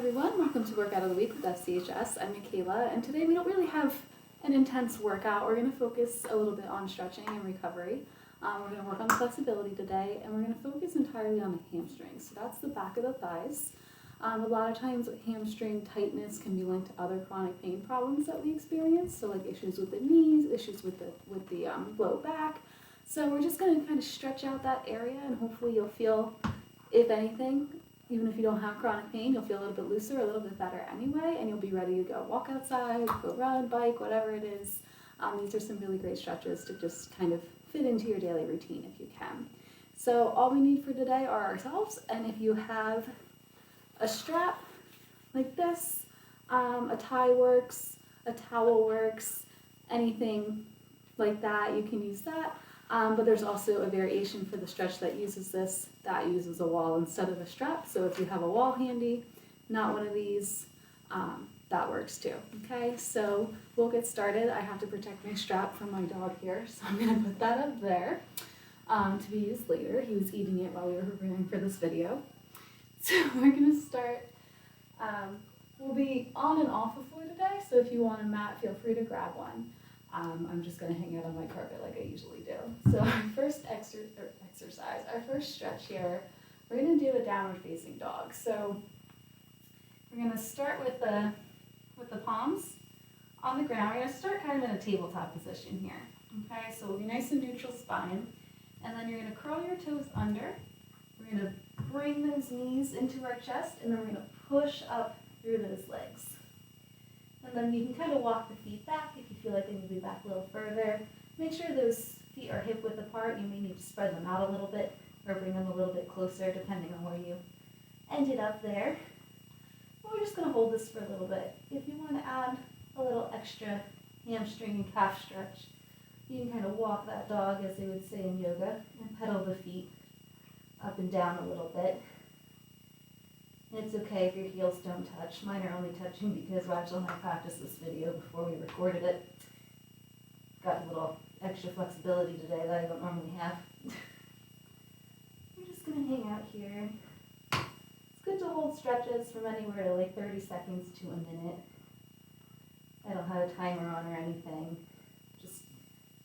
everyone, welcome to Workout of the Week with FCHS. I'm Michaela, and today we don't really have an intense workout. We're going to focus a little bit on stretching and recovery. We're going to work on flexibility today, and we're going to focus entirely on the hamstrings. So that's the back of the thighs. A lot of times hamstring tightness can be linked to other chronic pain problems that we experience, so like issues with the knees, issues with the low back. So we're just going to kind of stretch out that area, and hopefully you'll feel, if anything, even if you don't have chronic pain, you'll feel a little bit looser, a little bit better anyway, and you'll be ready to go walk outside, go run, bike, whatever it is. These are some really great stretches to just kind of fit into your daily routine if you can. So all we need for today are ourselves, and if you have a strap like this, a tie works, a towel works, anything like that, you can use that. But there's also a variation for the stretch that uses a wall instead of a strap. So if you have a wall handy, not one of these, that works too. Okay, so we'll get started. I have to protect my strap from my dog here, so I'm going to put that up there to be used later. He was eating it while we were preparing for this video. So we're going to start. We'll be on and off the floor today, so if you want a mat, feel free to grab one. I'm just going to hang out on my carpet like I usually do. So our first exercise, our first stretch here, we're going to do a downward facing dog. So we're going to start with the palms on the ground. We're going to start kind of in a tabletop position here. Okay, so we'll be nice and neutral spine. And then you're going to curl your toes under. We're going to bring those knees into our chest, and then we're going to push up through those legs. And then you can kind of walk the feet back if you feel like they need to be back a little further. Make sure those feet are hip width apart. You may need to spread them out a little bit or bring them a little bit closer depending on where you ended up there. And we're just going to hold this for a little bit. If you want to add a little extra hamstring and calf stretch, you can kind of walk that dog, as they would say in yoga, and pedal the feet up and down a little bit. It's okay if your heels don't touch. Mine are only touching because Rachel and I practiced this video before we recorded it. Got a little extra flexibility today that I don't normally have. We're just going to hang out here. It's good to hold stretches from anywhere to like 30 seconds to a minute. I don't have a timer on or anything. Just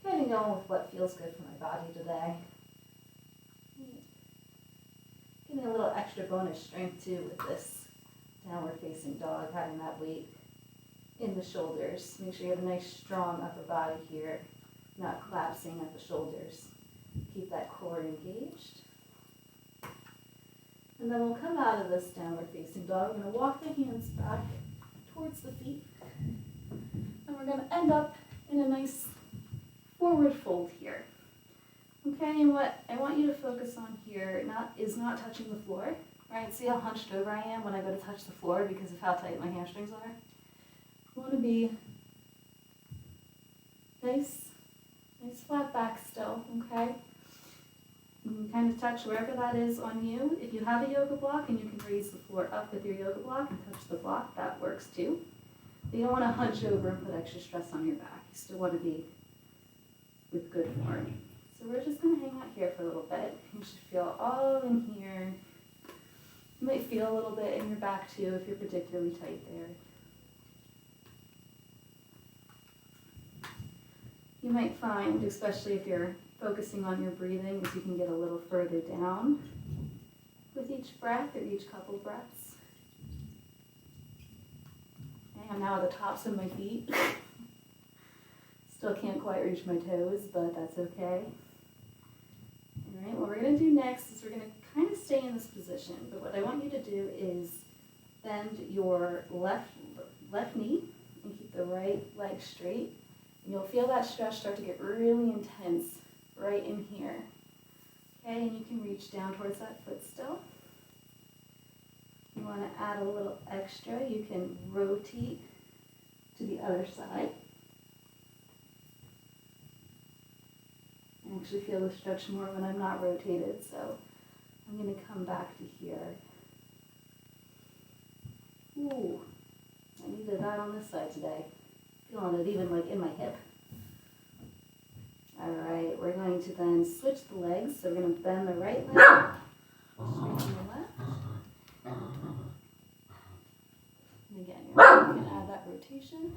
kind of going with what feels good for my body today. Getting a little extra bonus strength too with this downward facing dog, having that weight in the shoulders. Make sure you have a nice strong upper body here, not collapsing at the shoulders. Keep that core engaged. And then we'll come out of this downward facing dog. We're going to walk the hands back towards the feet. And we're going to end up in a nice forward fold here. Okay, and what I want you to focus on here is not touching the floor, right? See how hunched over I am when I go to touch the floor because of how tight my hamstrings are? I want to be nice flat back still, okay? You can kind of touch wherever that is on you. If you have a yoga block and you can raise the floor up with your yoga block and touch the block, that works too. But you don't want to hunch over and put extra stress on your back. You still want to be with good form. So we're just going to hang out here for a little bit. You should feel all in here. You might feel a little bit in your back too if you're particularly tight there. You might find, especially if you're focusing on your breathing, is you can get a little further down with each breath or each couple breaths. Okay, I'm now at the tops of my feet. Still can't quite reach my toes, but that's okay. All right, what we're going to do next is we're going to kind of stay in this position, but what I want you to do is bend your left knee and keep the right leg straight. And you'll feel that stretch start to get really intense right in here. Okay, and you can reach down towards that foot still. You want to add a little extra, you can rotate to the other side. I actually feel the stretch more when I'm not rotated, so I'm going to come back to here. Ooh, I needed that on this side today. Feeling it even like in my hip. All right, we're going to then switch the legs. So we're going to bend the right leg, straighten the left. rotation.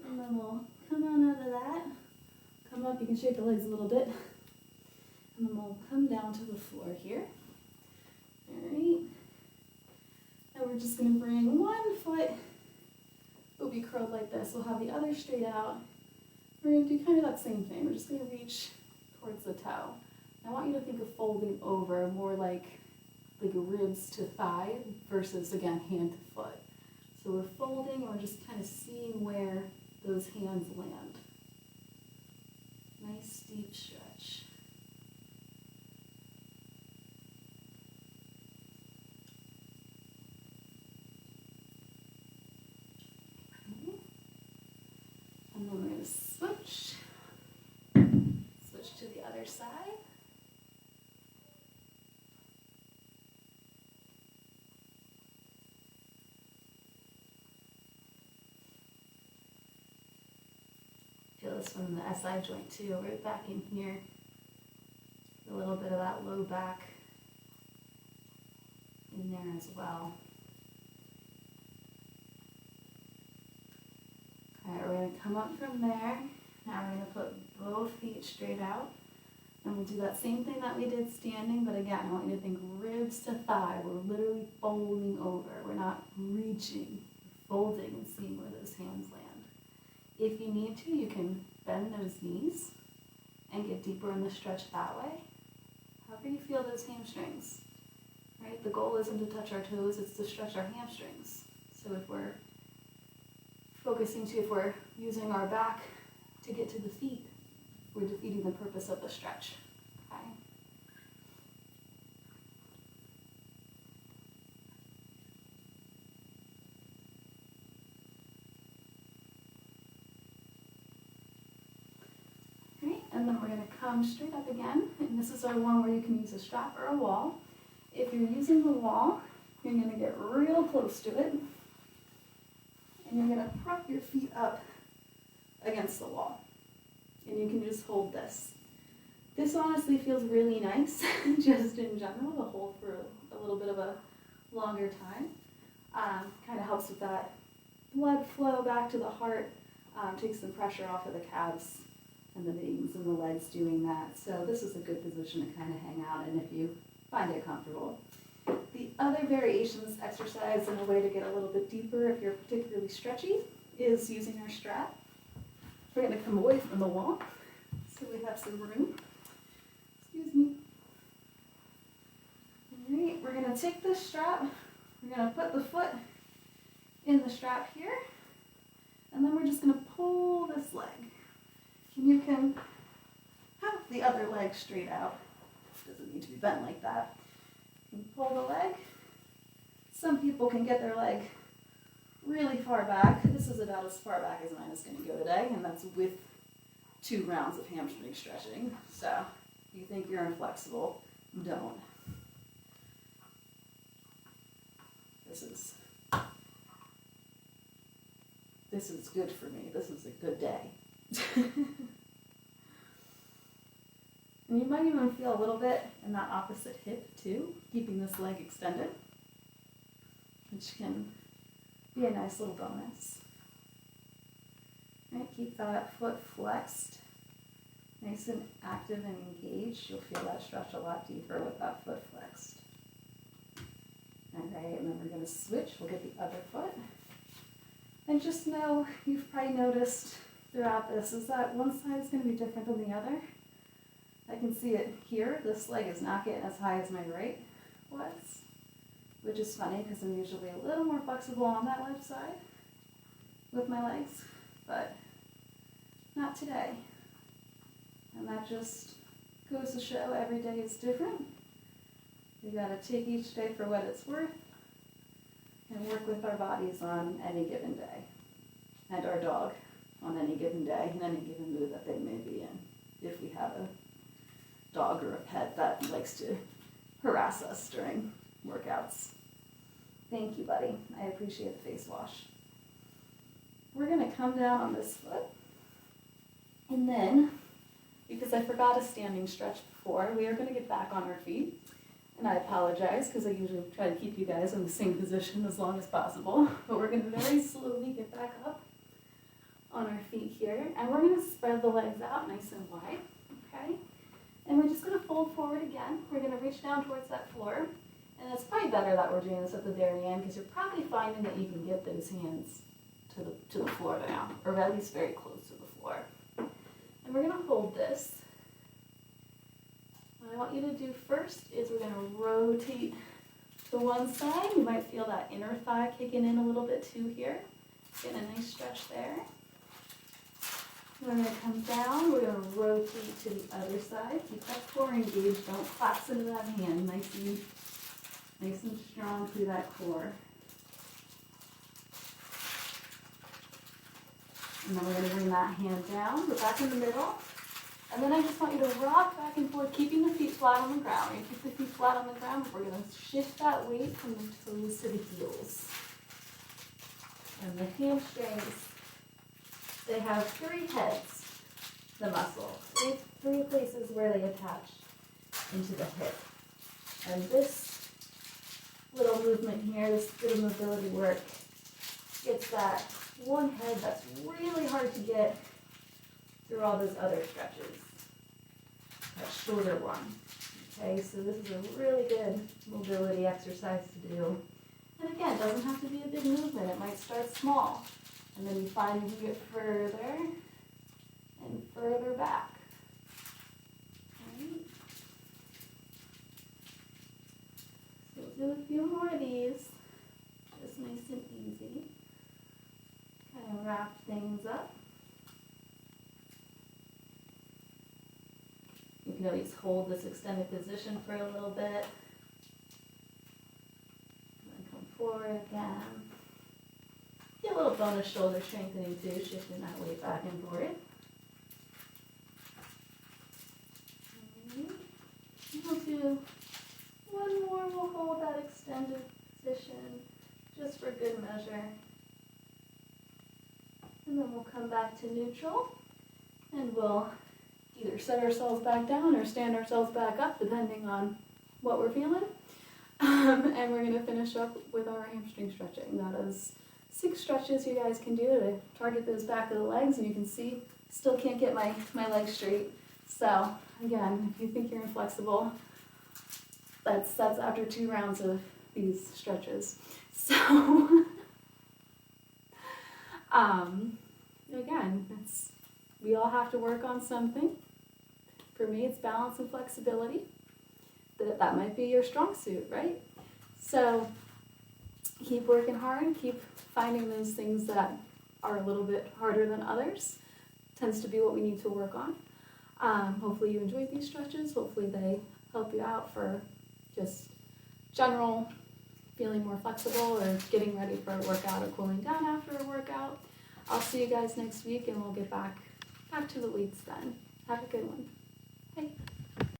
And then we'll come on out of that. Come up, you can shake the legs a little bit. And then we'll come down to the floor here. Alright. And we're just going to bring one foot, will be curled like this. We'll have the other straight out. We're going to do kind of that same thing. We're just going to reach towards the toe. I want you to think of folding over more like ribs to thigh versus, again, hand to foot. So we're folding and we're just kind of seeing where those hands land. Nice deep stretch. Okay. And then we're going to switch to the other side. Feel this one in the SI joint too, right back in here. A little bit of that low back in there as well. Alright, we're going to come up from there. Now we're going to put both feet straight out. And we'll do that same thing that we did standing, but again, I want you to think ribs to thigh. We're literally folding over. We're not reaching, we're folding and seeing where those hands land. If you need to, you can bend those knees and get deeper in the stretch that way. However you feel those hamstrings, right? The goal isn't to touch our toes, it's to stretch our hamstrings. So if we're if we're using our back to get to the feet, we're defeating the purpose of the stretch, okay? Great, and then we're going to come straight up again, and this is our one where you can use a strap or a wall. If you're using the wall, you're going to get real close to it, and you're going to prop your feet up against the wall, and you can just hold this. This honestly feels really nice, just in general, to hold for a little bit of a longer time. Kind of helps with that blood flow back to the heart, takes some pressure off of the calves and the knees and the legs doing that. So this is a good position to kind of hang out in if you find it comfortable. The other variations exercise and a way to get a little bit deeper if you're particularly stretchy is using our strap. We're going to come away from the wall so we have some room. Excuse me. All right, we're going to take this strap, we're going to put the foot in the strap here, and then we're just going to pull this leg. And you can have the other leg straight out. It doesn't need to be bent like that. You can pull the leg. Some people can get their leg really far back. This is about as far back as mine is going to go today, and that's with 2 rounds of hamstring stretching. So if you think you're inflexible, don't. This is good for me. This is a good day. And you might even feel a little bit in that opposite hip too, keeping this leg extended, which can be a nice little bonus. Right, keep that foot flexed, nice and active and engaged. You'll feel that stretch a lot deeper with that foot flexed. All right, and then we're going to switch. We'll get the other foot. And just know, you've probably noticed throughout this, is that one side is going to be different than the other. I can see it here. This leg is not getting as high as my right was, which is funny because I'm usually a little more flexible on that left side with my legs, but not today. And that just goes to show every day is different. We got to take each day for what it's worth and work with our bodies on any given day, and our dog on any given day and any given mood that they may be in, if we have a dog or a pet that likes to harass us during workouts. Thank you, buddy. I appreciate the face wash. We're gonna come down on this foot. And then, because I forgot a standing stretch before, we are gonna get back on our feet. And I apologize, because I usually try to keep you guys in the same position as long as possible. But we're gonna very slowly get back up on our feet here. And we're gonna spread the legs out nice and wide, okay? And we're just gonna fold forward again. We're gonna reach down towards that floor. And it's probably better that we're doing this at the very end, because you're probably finding that you can get those hands to the floor now, or at least very close to the floor. And we're gonna hold this. What I want you to do first is we're gonna rotate to one side. You might feel that inner thigh kicking in a little bit too here. Get a nice stretch there. We're gonna come down, we're gonna rotate to the other side. Keep that core engaged, don't collapse into that hand. Nice and strong through that core. And then we're going to bring that hand down, we're back in the middle. And then I just want you to rock back and forth, keeping the feet flat on the ground. You keep the feet flat on the ground, we're going to shift that weight from the toes to the heels. And the hamstrings, they have 3 heads, the muscle. They have 3 places where they attach into the hip. And this little movement here, this bit of mobility work, gets that one head that's really hard to get through all those other stretches. That shoulder one. Okay, so this is a really good mobility exercise to do. And again, it doesn't have to be a big movement. It might start small. And then you find you get further and further back. Right. So we'll do a few more of these. Just nice and easy. Kind of wrap things up. You can always hold this extended position for a little bit. And then come forward again. Get a little bonus shoulder strengthening too, shifting that weight back and forth. And we'll do one more. We'll hold that extended position just for good measure. And then we'll come back to neutral, and we'll either set ourselves back down or stand ourselves back up, depending on what we're feeling. And we're going to finish up with our hamstring stretching. That is 6 stretches you guys can do to target those back of the legs, and you can see, still can't get my legs straight. So again, if you think you're inflexible, that's after 2 rounds of these stretches. So again, we all have to work on something. For me, it's balance and flexibility. That might be your strong suit, right? So keep working hard, keep finding those things that are a little bit harder than others. Tends to be what we need to work on. Hopefully you enjoyed these stretches. Hopefully they help you out for just general feeling more flexible or getting ready for a workout or cooling down after a workout. I'll see you guys next week, and we'll get back to the weights then. Have a good one. Bye.